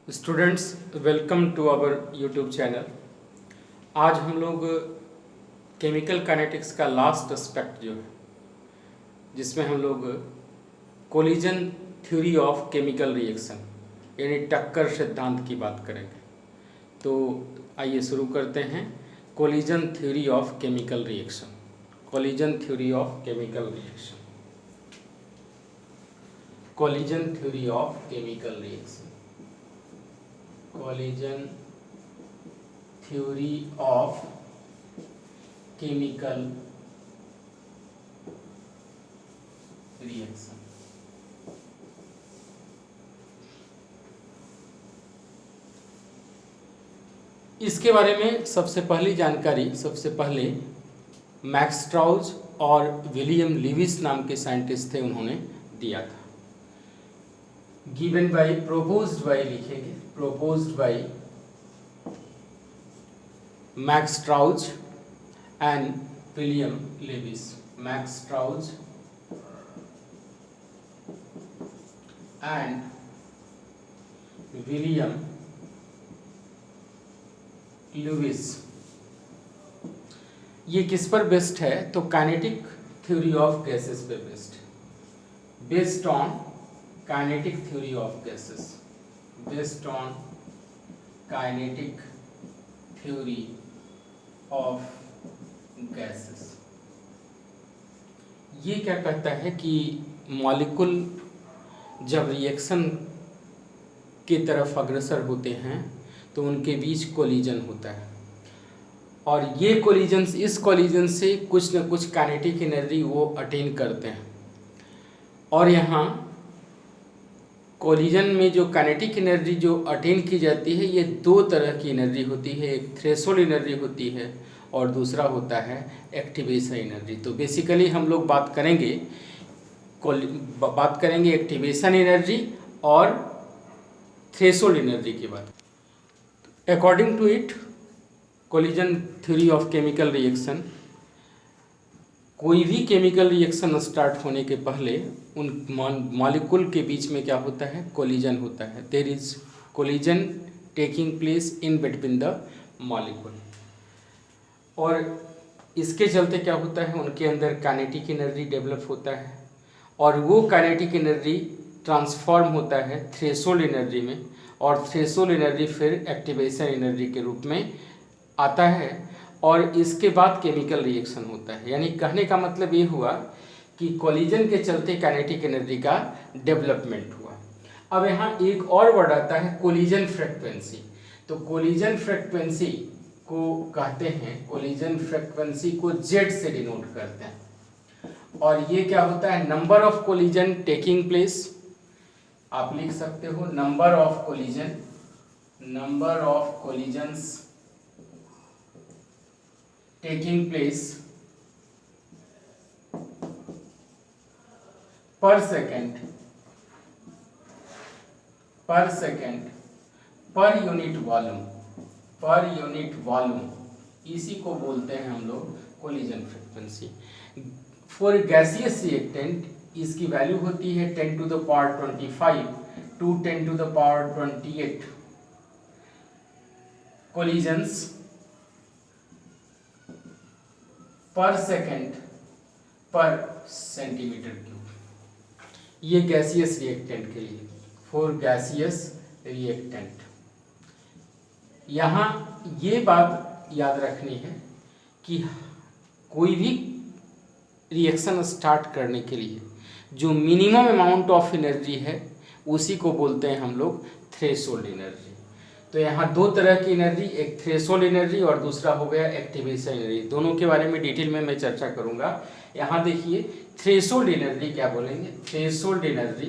Students, welcome to our YouTube channel. आज हम लोग केमिकल काइनेटिक्स का लास्ट एस्पेक्ट जो है, जिसमें हम लोग collision theory of chemical reaction यानी टक्कर सिद्धांत की बात करेंगे। तो आइए शुरू करते हैं। Collision theory of chemical reaction. Collision theory of chemical reaction. Collision theory of chemical reaction. collision theory of chemical reaction। इसके बारे में सबसे पहले मैक्स स्ट्राउस और विलियम लीविस नाम के साइंटिस्ट थे, उन्होंने दिया था। गिवन बाय, प्रोपोज्ड बाय लिखेंगे, proposed by Max Strauss and William Lewis. Max Strauss and William Lewis. ये किस पर बेस्ड है? तो काइनेटिक थ्योरी ऑफ गैसेस पे based on kinetic theory of gases, based on kinetic theory of gases। ये क्या कहता है कि मॉलिक्यूल जब रिएक्शन की तरफ अग्रसर होते हैं तो उनके बीच कोलिजन होता है, और ये कोलिजन, इस कोलिजन से कुछ न कुछ काइनेटिक एनर्जी वो अटेन करते हैं। और यहाँ कोलिजन में जो काइनेटिक एनर्जी जो अटेन की जाती है, ये दो तरह की एनर्जी होती है। एक थ्रेशोल्ड एनर्जी होती है और दूसरा होता है एक्टिवेशन एनर्जी। तो बेसिकली हम लोग बात करेंगे एक्टिवेशन एनर्जी और थ्रेशोल्ड एनर्जी की बात। According to it, collision theory of chemical reaction, कोई भी केमिकल रिएक्शन स्टार्ट होने के पहले उन मॉलिक्यूल के बीच में क्या होता है? कोलिजन होता है। There is collision taking place in between the molecule, और इसके चलते क्या होता है? उनके अंदर काइनेटिक एनर्जी डेवलप होता है, और वो काइनेटिक एनर्जी ट्रांसफॉर्म होता है थ्रेशोल्ड एनर्जी में, और थ्रेशोल्ड एनर्जी फिर एक्टिवेशन एनर्जी के रूप में आता है, और इसके बाद केमिकल रिएक्शन होता है। यानी कहने का मतलब ये हुआ कि कोलिजन के चलते काइनेटिक एनर्जी का डेवलपमेंट हुआ। अब यहाँ एक और वर्ड आता है कोलिजन फ्रीक्वेंसी। तो कोलिजन फ्रीक्वेंसी को कहते हैं, कोलिजन फ्रीक्वेंसी को जेड से डिनोट करते हैं, और ये क्या होता है? Number of collision taking place. आप लिख सकते हो number of collisions taking place per second per unit volume, इसी को बोलते हैं हम लोग collision frequency. For gaseous reactant इसकी वैल्यू होती है 10 to the power 25 to 10 to the power 28 collisions पर सेकेंड पर सेंटीमीटर क्यूब। ये गैसियस रिएक्टेंट के लिए, फॉर गैसियस रिएक्टेंट। यहाँ ये बात याद रखनी है कि कोई भी रिएक्शन स्टार्ट करने के लिए जो मिनिमम अमाउंट ऑफ एनर्जी है उसी को बोलते हैं हम लोग थ्रेशोल्ड एनर्जी। तो यहाँ दो तरह की एनर्जी, एक थ्रेशोल्ड एनर्जी और दूसरा हो गया एक्टिवेशन एनर्जी। दोनों के बारे में डिटेल में मैं चर्चा करूंगा। यहाँ देखिए थ्रेशोल्ड एनर्जी क्या बोलेंगे? Threshold energy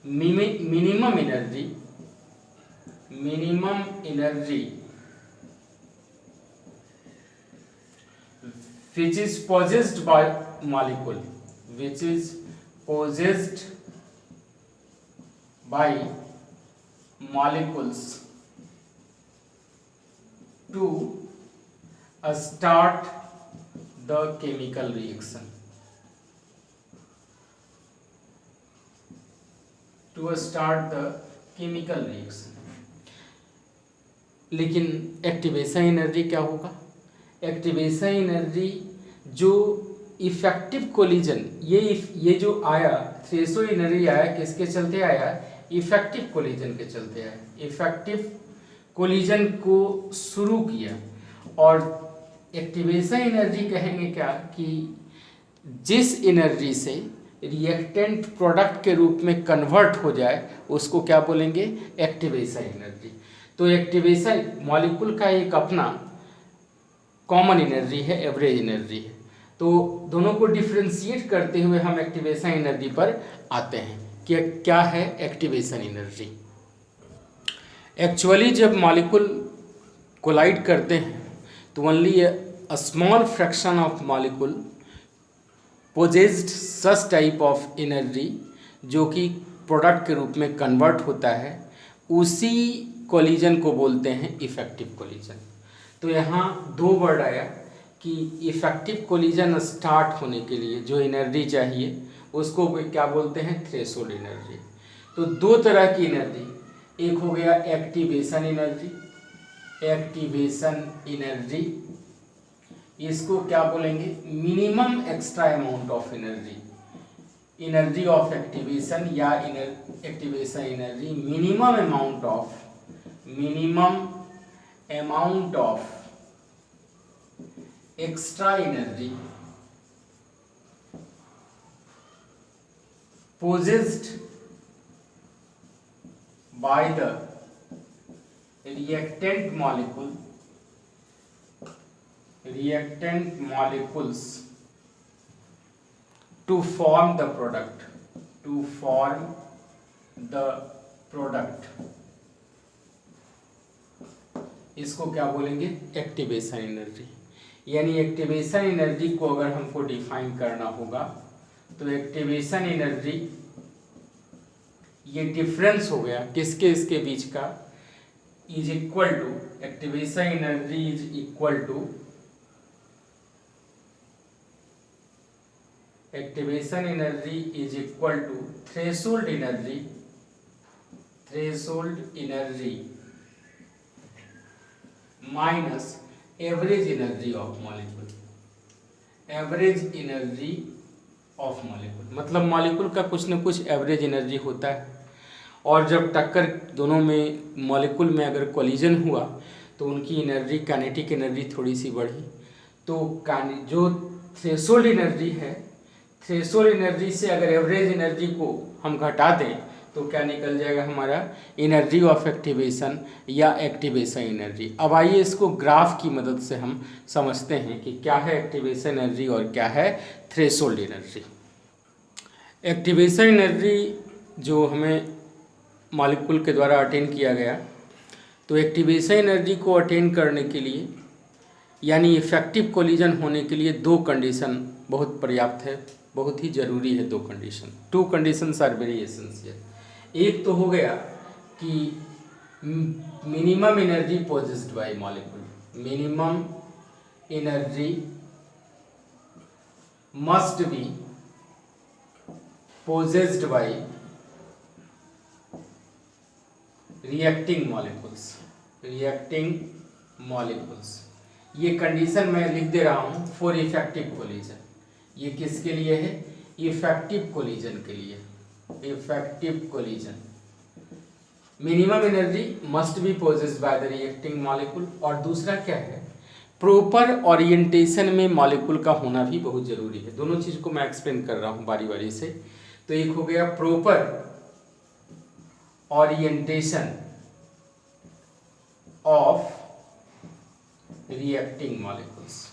minimum energy which is possessed by molecule, which is possessed by molecules to start the chemical reaction। To start the chemical reaction. लेकिन एक्टिवेशन एनर्जी क्या होगा? एक्टिवेशन एनर्जी जो इफेक्टिव कोलिजन, ये जो आया threshold energy आया, किसके चलते आया? इफेक्टिव कोलिजन के चलते आया। इफेक्टिव कोलिजन को शुरू किया। और एक्टिवेशन एनर्जी कहेंगे क्या कि जिस एनर्जी से रिएक्टेंट प्रोडक्ट के रूप में कन्वर्ट हो जाए उसको क्या बोलेंगे? Activation energy. तो एक्टिवेशन मॉलिक्यूल का एक अपना कॉमन एनर्जी है, एवरेज एनर्जी है। तो दोनों को डिफ्रेंशिएट करते हुए हम एक्टिवेशन एनर्जी पर आते हैं कि क्या है एक्टिवेशन एनर्जी। एक्चुअली जब मॉलिक्यूल कोलाइड करते हैं तो only a small fraction of molecule possessed such type of energy जो कि प्रोडक्ट के रूप में कन्वर्ट होता है, उसी कोलिजन को बोलते हैं इफेक्टिव कोलिजन। तो यहाँ दो वर्ड आया कि इफेक्टिव कोलिजन स्टार्ट होने के लिए जो एनर्जी चाहिए उसको क्या बोलते हैं? Threshold energy. तो दो तरह की एनर्जी, एक हो गया एक्टिवेशन एनर्जी। एक्टिवेशन एनर्जी इसको क्या बोलेंगे? Minimum extra amount of energy, energy of activation या activation energy minimum amount of extra energy possessed by the reactant molecules to form the product, इसको क्या बोलेंगे? Activation energy. यानी एक्टिवेशन एनर्जी को अगर हमको डिफाइन करना होगा तो एक्टिवेशन एनर्जी ये डिफरेंस हो गया किसके इसके बीच का, is equal to, activation energy is equal to, activation energy is equal to threshold energy minus average energy of molecule. Average energy of molecule मतलब मॉलिक्यूल का कुछ न कुछ एवरेज एनर्जी होता है, और जब टक्कर दोनों में मॉलिक्यूल में अगर कोलिजन हुआ तो उनकी एनर्जी, काइनेटिक एनर्जी थोड़ी सी बढ़ी। तो जो थ्रेशोल्ड एनर्जी है, थ्रेशोल्ड एनर्जी से अगर एवरेज एनर्जी को हम घटा दें तो क्या निकल जाएगा हमारा? एनर्जी ऑफ एक्टिवेशन या एक्टिवेशन एनर्जी। अब आइए इसको ग्राफ की मदद से हम समझते हैं कि क्या है एक्टिवेशन एनर्जी और क्या है थ्रेशोल्ड एनर्जी। एक्टिवेशन एनर्जी जो हमें मॉलिक्यूल के द्वारा अटेन किया गया, तो एक्टिवेशन एनर्जी को अटेन करने के लिए यानी इफेक्टिव कोलिजन होने के लिए दो कंडीशन बहुत पर्याप्त है, बहुत ही ज़रूरी है। दो condition, two conditions are very essential. एक तो हो गया कि minimum energy possessed by molecule, minimum energy must be possessed by reacting molecules. ये कंडीशन मैं लिख दे रहा हूँ फॉर इफेक्टिव कोलिजन। ये किसके लिए है? इफेक्टिव कोलिजन के लिए। Effective collision minimum energy must be possessed by the reacting molecule. और दूसरा क्या है? प्रॉपर ओरिएंटेशन में मॉलिक्यूल का होना भी बहुत जरूरी है। दोनों चीज को मैं एक्सप्लेन कर रहा हूँ बारी बारी से। तो एक हो गया proper orientation of reacting molecules,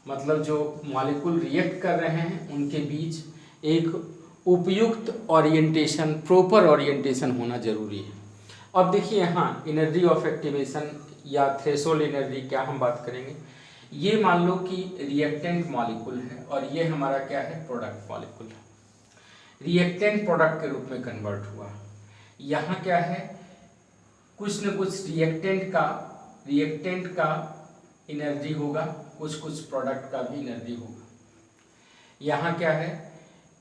मतलब जो मॉलिक्यूल रिएक्ट कर रहे हैं उनके बीच एक उपयुक्त ओरिएंटेशन, प्रॉपर ओरिएंटेशन होना जरूरी है। अब देखिए यहाँ एनर्जी ऑफ एक्टिवेशन या थ्रेशोल्ड एनर्जी क्या हम बात करेंगे। ये मान लो कि रिएक्टेंट मॉलिक्यूल है और ये हमारा क्या है? प्रोडक्ट मॉलिक्यूल है। रिएक्टेंट प्रोडक्ट के रूप में कन्वर्ट हुआ। यहाँ क्या है? कुछ न कुछ रिएक्टेंट का एनर्जी होगा, कुछ प्रोडक्ट का भी एनर्जी होगा। यहाँ क्या है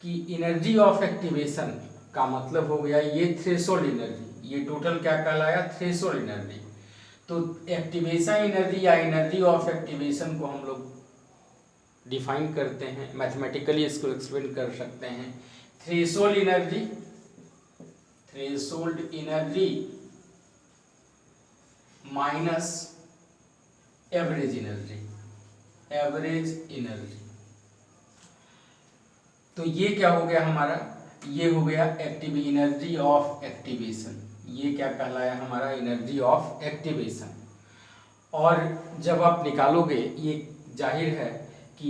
कि एनर्जी ऑफ एक्टिवेशन का मतलब हो गया ये थ्रेशोल्ड एनर्जी, ये टोटल क्या कहलाया, थ्रेशोल्ड एनर्जी। तो एक्टिवेशन एनर्जी या एनर्जी ऑफ एक्टिवेशन को हम लोग डिफाइन करते हैं, मैथमेटिकली इसको एक्सप्लेन कर सकते हैं। Threshold energy, threshold energy minus average energy, average energy. तो ये क्या हो गया हमारा, ये हो गया एक्टिव एनर्जी ऑफ एक्टिवेशन, ये क्या कहलाया हमारा, एनर्जी ऑफ एक्टिवेशन। और जब आप निकालोगे, ये जाहिर है कि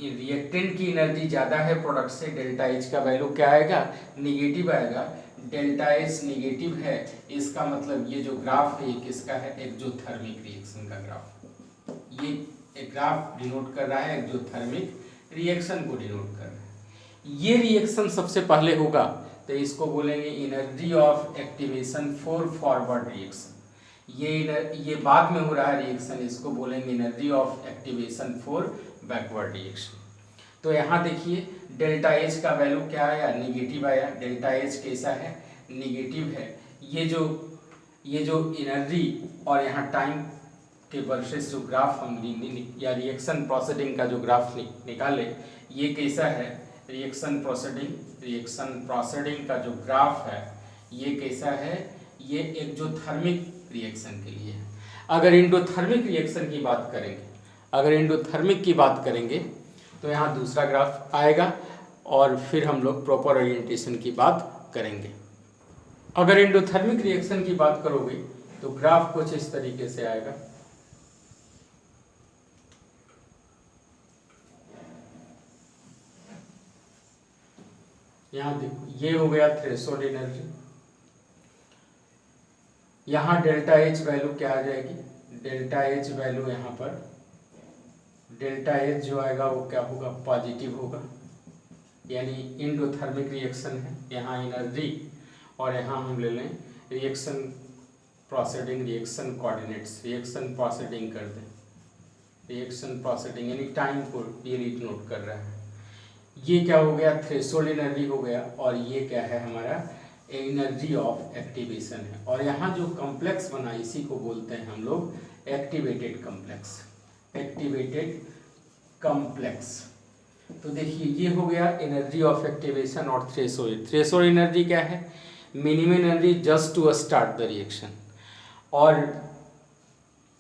रिएक्टेंट की एनर्जी ज़्यादा है प्रोडक्ट से, डेल्टा एच का वैल्यू क्या आएगा, निगेटिव आएगा। डेल्टा एच निगेटिव है, इसका मतलब ये जो ग्राफ है ये किसका है, एक्सोथर्मिक रिएक्शन का ग्राफ। ये एक ग्राफ डिनोट कर रहा है एक्सोथर्मिक रिएक्शन को डिनोट कर रहा है। ये रिएक्शन सबसे पहले होगा तो इसको बोलेंगे energy of activation for forward reaction. ये बाद में हो रहा है रिएक्शन, इसको बोलेंगे energy of activation for backward reaction. तो यहाँ देखिए डेल्टा एच का वैल्यू क्या आया, निगेटिव आया। डेल्टा एच कैसा है, निगेटिव है। ये जो एनर्जी और यहाँ टाइम के वर्सेस जो ग्राफ हम या रिएक्शन प्रोसीडिंग का जो ग्राफ निकाले, ये कैसा है, रिएक्शन प्रोसीडिंग का जो ग्राफ है ये कैसा है, ये एक्सोथर्मिक रिएक्शन के लिए है। अगर एंडोथर्मिक रिएक्शन की बात करेंगे, अगर एंडोथर्मिक की बात करेंगे तो यहाँ दूसरा ग्राफ आएगा और फिर हम लोग प्रॉपर ओरिएंटेशन की बात करेंगे। अगर एंडोथर्मिक रिएक्शन की बात करोगे तो ग्राफ कुछ इस तरीके से आएगा। यहाँ देखो ये हो गया थ्रेशोल्ड एनर्जी, यहाँ डेल्टा एच वैल्यू क्या आ जाएगी, डेल्टा एच वैल्यू यहाँ पर डेल्टा एच जो आएगा वो क्या होगा, पॉजिटिव होगा, यानी एंडोथर्मिक रिएक्शन है। यहाँ एनर्जी और यहाँ हम ले लें reaction proceeding, reaction coordinates, reaction proceeding कर दें, रिएक्शन प्रोसीडिंग यानी टाइम को ये नोट कर रहा है। ये क्या हो गया, थ्रेशोल्ड एनर्जी हो गया, और ये क्या है हमारा एनर्जी ऑफ एक्टिवेशन है। और यहाँ जो कॉम्प्लेक्स बना इसी को बोलते हैं हम लोग एक्टिवेटेड कॉम्प्लेक्स, एक्टिवेटेड कॉम्प्लेक्स। तो देखिए ये हो गया एनर्जी ऑफ एक्टिवेशन और थ्रेशोल्ड। थ्रेशोल्ड एनर्जी क्या है, minimum energy just to start the reaction, और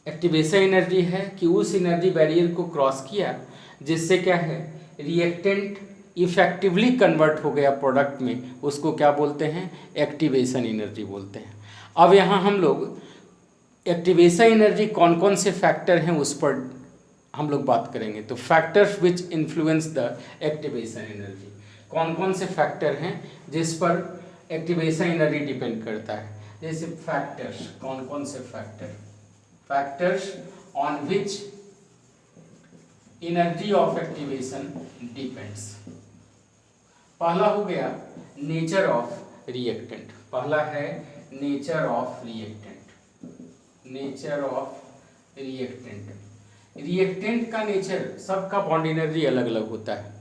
एक्टिवेशन एनर्जी है कि उस एनर्जी बैरियर को क्रॉस किया जिससे क्या है रिएक्टेंट इफेक्टिवली कन्वर्ट हो गया प्रोडक्ट में, उसको क्या बोलते हैं, एक्टिवेशन एनर्जी बोलते हैं। अब यहाँ हम लोग एक्टिवेशन एनर्जी कौन कौन से फैक्टर हैं उस पर हम लोग बात करेंगे। तो factors which influence the activation energy, कौन कौन से फैक्टर हैं जिस पर एक्टिवेशन एनर्जी डिपेंड करता है। जैसे फैक्टर्स, कौन कौन से factor, factors on which energy of activation depends. पहला हो गया नेचर ऑफ रिएक्टेंट, पहला है nature of reactant, nature of reactant. Reactant का नेचर, सबका बॉन्ड एनर्जी अलग अलग होता है,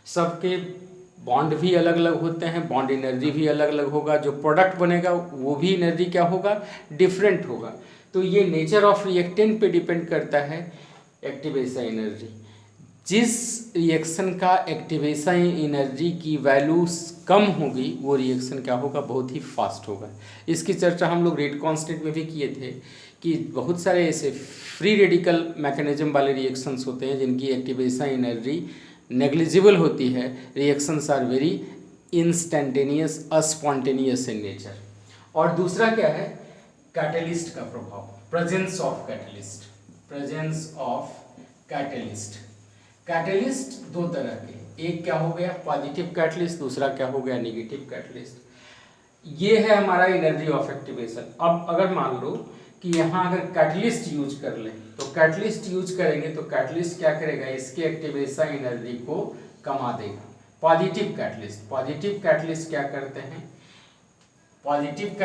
सबके बॉन्ड भी अलग अलग होते हैं, बॉन्ड एनर्जी भी अलग अलग होगा, जो प्रोडक्ट बनेगा वो भी एनर्जी क्या होगा, डिफरेंट होगा। तो ये नेचर ऑफ रिएक्टेंट पे डिपेंड करता है एक्टिवेशन एनर्जी। जिस रिएक्शन का एक्टिवेशन एनर्जी की वैल्यू कम होगी वो रिएक्शन क्या होगा, बहुत ही फास्ट होगा। इसकी चर्चा हम लोग रेट कांस्टेंट में भी किए थे कि बहुत सारे ऐसे फ्री रेडिकल मैकेनिज्म वाले रिएक्शंस होते हैं जिनकी एक्टिवेशन एनर्जी नेग्लिजिबल होती है, reactions are very instantaneous, spontaneous in nature. और दूसरा क्या है, कैटलिस्ट का प्रभाव, presence of catalyst, presence of catalyst. Catalyst दो तरह के, एक क्या हो गया पॉजिटिव कैटलिस्ट, दूसरा क्या हो गया नेगेटिव कैटलिस्ट। ये है हमारा एनर्जी ऑफ एक्टिवेशन। अब अगर मान लो कि यहाँ अगर कैटलिस्ट यूज कर लें, तो कैटलिस्ट यूज करेंगे तो कैटलिस्ट क्या करेगा, इसके एक्टिवेशन एनर्जी को कमा देगा। पॉजिटिव कैटलिस्ट, पॉजिटिव कैटलिस्ट क्या करते हैं, पॉजिटिव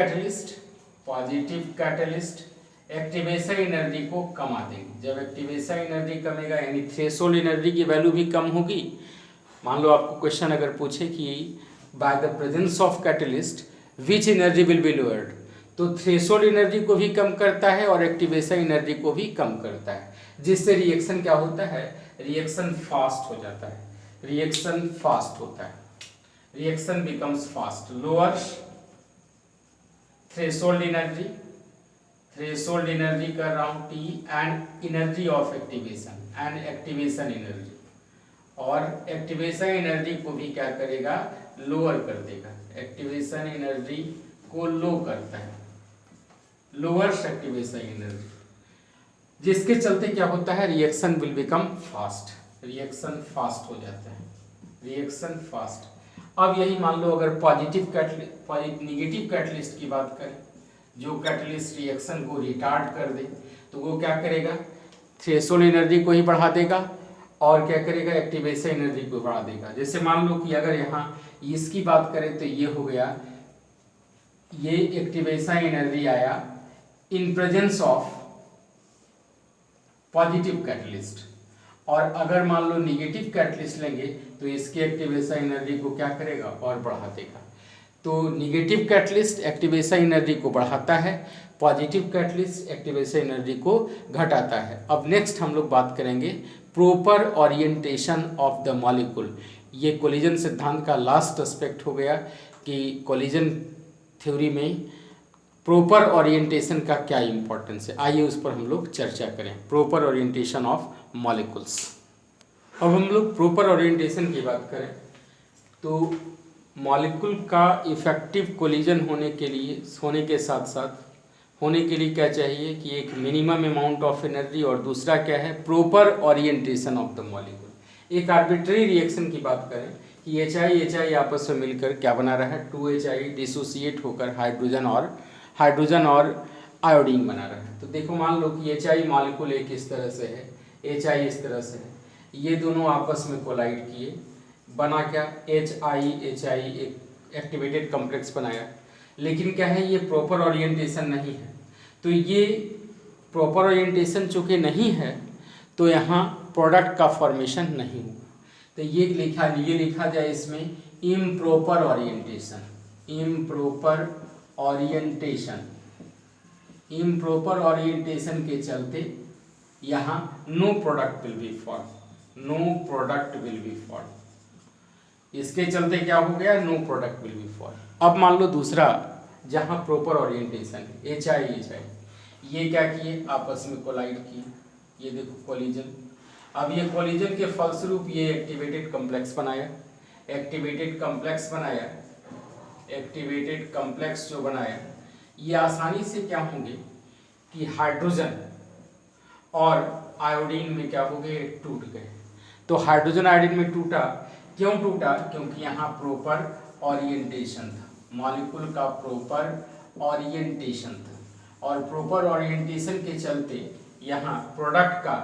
कैटलिस्ट एक्टिवेशन एनर्जी को कमा देंगे। जब एक्टिवेशन एनर्जी कमेगा यानी थ्रेशोल्ड एनर्जी की वैल्यू भी कम होगी। मान लो आपको क्वेश्चन अगर पूछे कि by the presence of catalyst which energy will be lowered. तो थ्रेशोल्ड एनर्जी को भी कम करता है और एक्टिवेशन एनर्जी को भी कम करता है, जिससे रिएक्शन क्या होता है, रिएक्शन फास्ट हो जाता है, रिएक्शन फास्ट होता है, reaction becomes fast. Lower threshold energy, threshold energy कर रहा हूँ T, and energy of activation, and activation energy, और एक्टिवेशन एनर्जी को भी क्या करेगा, लोअर कर देगा, एक्टिवेशन एनर्जी को लो करता है, लोअर्स एक्टिवेशन एनर्जी, जिसके चलते क्या होता है, reaction will become fast, reaction fast हो जाता है, रिएक्शन फास्ट। अब यही मान लो अगर नेगेटिव कैटलिस्ट की बात करें, जो कैटलिस्ट रिएक्शन को रिटार्ड कर दे, तो वो क्या करेगा, थ्रेशोल्ड एनर्जी को ही बढ़ा देगा और क्या करेगा, एक्टिवेशन एनर्जी को बढ़ा देगा। जैसे मान लो कि अगर यहाँ इसकी बात करें तो ये हो गया, ये एक्टिवेशन एनर्जी आया in presence of positive catalyst, और अगर मान लो निगेटिव कैटलिस्ट लेंगे तो इसके एक्टिवेशन एनर्जी को क्या करेगा, और बढ़ा देगा। तो निगेटिव कैटलिस्ट एक्टिवेशन एनर्जी को बढ़ाता है, पॉजिटिव कैटलिस्ट एक्टिवेशन एनर्जी को घटाता है। अब नेक्स्ट हम लोग बात करेंगे proper orientation of the molecule. ये कोलिजन सिद्धांत का लास्ट एस्पेक्ट हो गया कि कोलिजन थ्योरी में प्रॉपर ओरिएंटेशन का क्या इंपॉर्टेंस है। आइए उस पर हम लोग चर्चा करें, प्रॉपर ओरिएंटेशन ऑफ मॉलिक्यूल्स। अब हम लोग प्रॉपर ओरिएंटेशन की बात करें तो मॉलिक्यूल का इफेक्टिव कोलिजन होने के साथ साथ होने के लिए क्या चाहिए कि एक मिनिमम अमाउंट ऑफ एनर्जी, और दूसरा क्या है, proper orientation of the molecule. एक आर्बिट्री रिएक्शन की बात करें कि HI आपस में मिलकर क्या बना रहा है, 2HI डिसोसिएट होकर हाइड्रोजन और आयोडीन बना रहा है। तो देखो मान लो कि HI मॉलिक्यूल एक इस तरह से है, HI इस तरह से है, ये दोनों आपस में कोलाइड किए, बना क्या, HI एक एक्टिवेटेड कॉम्प्लेक्स बनाया। लेकिन क्या है, ये प्रॉपर ओरिएंटेशन नहीं है। तो ये प्रॉपर ओरिएंटेशन चूँकि नहीं है तो यहाँ प्रोडक्ट का फॉर्मेशन नहीं हुआ। तो ये लिखा जाए इसमें improper orientation, improper orientation, improper orientation के चलते यहाँ no product will be form, no product will be form. इसके चलते क्या हो गया, no product will be form. अब मान लो दूसरा जहाँ प्रॉपर ओरिएंटेशन है, HI ये क्या किए, आपस में कोलाइड किए, ये देखो कोलिजन। अब ये कोलिजन के फलस्वरूप ये एक्टिवेटेड कॉम्प्लेक्स बनाया, एक्टिवेटेड कॉम्प्लेक्स जो बनाया, ये आसानी से क्या होंगे कि हाइड्रोजन और आयोडीन में क्या हो गए, टूट गए। तो हाइड्रोजन आयोडीन में टूटा, क्यों टूटा, क्योंकि यहाँ प्रॉपर ओरिएंटेशन था, मॉलिक्यूल का प्रॉपर ओरिएंटेशन था, और प्रॉपर ओरिएंटेशन के चलते यहाँ प्रोडक्ट का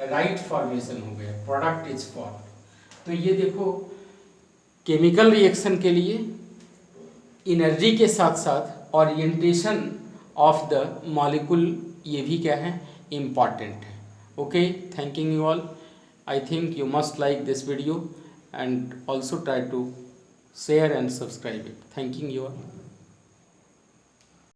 राइट फॉर्मेशन हो गया, प्रोडक्ट इज फॉर्म। तो ये देखो केमिकल रिएक्शन के लिए एनर्जी के साथ साथ ओरिएंटेशन ऑफ द मॉलिक्यूल ये भी क्या है, इम्पॉर्टेंट है। Okay, thanking you all. I think you must like this video and also try to share and subscribe it. Thanking you all.